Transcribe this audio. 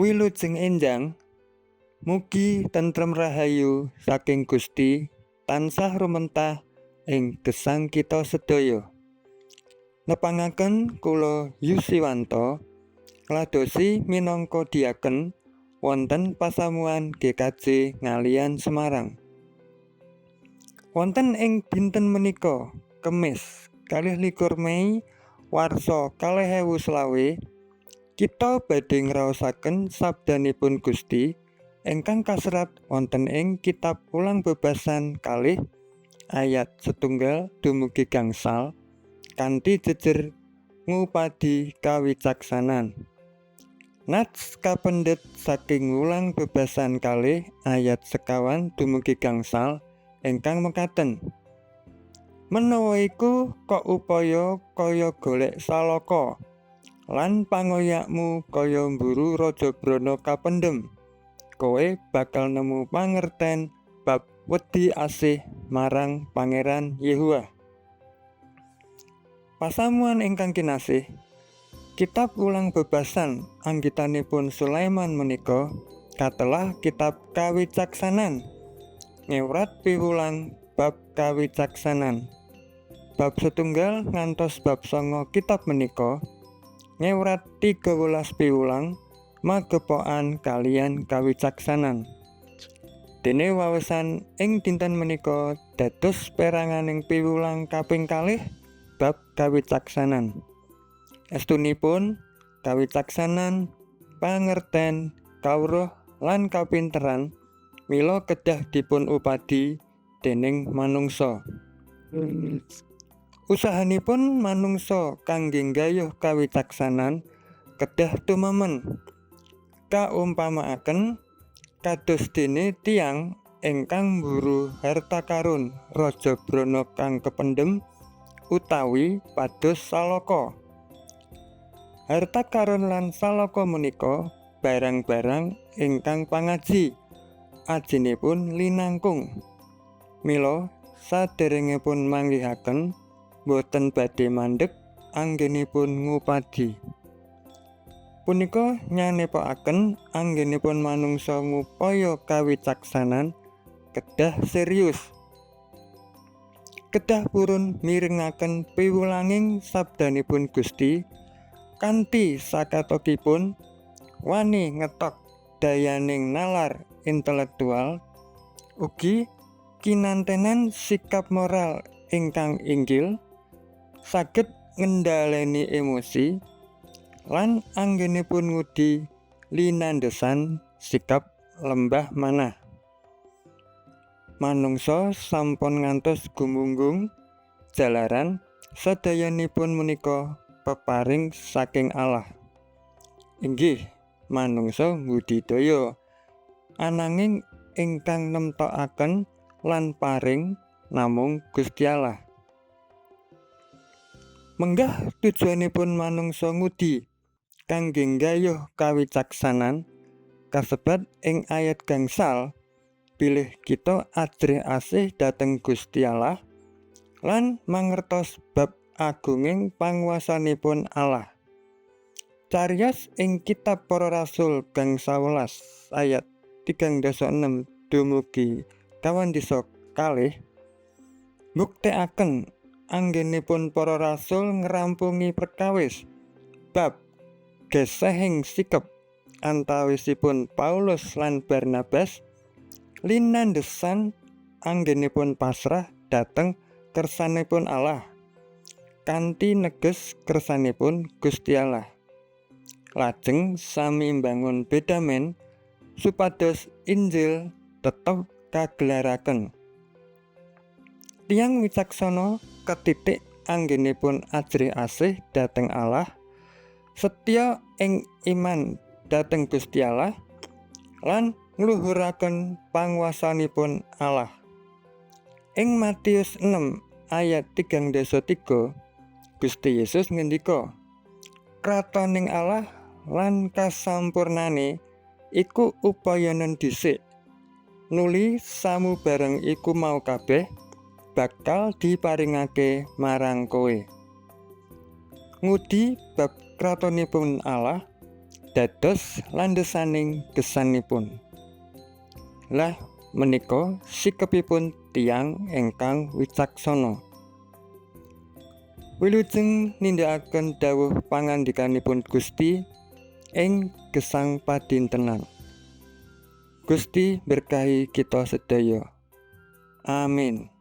Wilujeng enjang, mugi tentrem rahayu saking Gusti tansah rumentah ing gesang kita sedaya. Nepangaken kula Yusiwanto ngladosi minangka diaken wonten pasamuan GKJ Ngalian Semarang. Wonten ing dinten menika Kemis 22 Mei warsa 2020 kita badhe ngraosaken sabdanipun Gusti ingkang kaserat wonten ing kitab Ulang Bebasan kalih ayat 1 dumugi gangsal kanthi jejer ngupadi kawicaksanan. Nats kapendhet saking Ulang Bebasan kalih ayat 1 dumugi gangsal ingkang mekaten. Menawa iku kok upaya kaya golek salaka lan pangoyakmu kaya mburu raja brana kapendhem, kowe bakal nemu pangerten bab wedi asih marang Pangeran Yehuwa. Pasamuan ingkang kinasih, kitab Ulang Bebasan anggitanipun Sulaiman menika katelah kitab kawicaksanan. Ngewrat piwulang bab kawicaksanan. Bab 1 ngantos bab 9 kitab menika ngewrat 13 piwulang magepokan kalian kawicaksanan. Dene wawesan ing dinten menika dados peranganing piwulang kaping kalih bab kawicaksanan. Estunipun kawicaksanan, pangerten, kawruh lan kapinteran mila kedah dipun upadi dening manungsa. Usahanipun manungsa kangge nggayuh kawicaksanan kedah tumemen. Kaumpamaaken kados dene tiyang ingkang mburu harta karun raja brana kang kependhem utawi pados salaka. Harta karun lan salaka menika barang-barang ingkang pangaji, ajinipun linangkung. Mila saderengipun manggihaken boten badhe mandheg anggenipun ngupadi. Punika nyanepaken anggenipun manungsa ngupaya kawicaksanan kedah serius. Kedah purun mirengaken piwulanging sabdanipun Gusti kanthi sakatokipun wani ngetok dayaning nalar intelektual ugi kinantenan sikap moral ingkang inggil, saged ngendhaleni emosi lan anggenipun ngudi linandesan sikap lembah manah. Manungsa sampun ngantos gumunggung jalaran sedayanipun menika peparing saking Allah. Inggih manungsa budidaya ananging ingkang nemtokaken lan paring namung Gusti Allah. Menggah tujuanipun manungsa ngudi kangge nggayuh kawicaksanan kasebat ing ayat gangsal, bilih kita ajrih asih dhateng Gusti Allah lan mangertos bab agunging panguwasanipun Allah. Cariyos ing kitab Para Rasul gang 11 ayat 36 dumugi 20 kalih mbuktekaken anggenipun para rasul ngrampungi perkawis bab gesehing sikep antawisipun Paulus lan Barnabas linandesan anggenipun pasrah dhateng kersanipun Allah kanthi neges kersanipun Gusti Allah. Lajeng sami mbangun bedamen supados Injil tetep kagelaraken. Tiyang wicaksana ketitik anggenipun ajrih asih dhateng Allah, setya ing iman dhateng Gusti Allah lan ngluhuraken panguwasanipun Allah. Ing Matius 6 ayat 33 Gusti Yesus ngendika, "Kratoning Allah lan kasampurnane iku upayanen dhisik. Nuli samubareng iku mau kabeh bakal diparingake marang kowe." Ngudi bab kratonipun Allah dados landhesaning gesangipun. Lah menika sikepipun tiyang ingkang wicaksana. Wilujeng nindakaken dawuh pangandikanipun Gusti ing gesang padintenan. Gusti berkahi kita sedaya. Amin.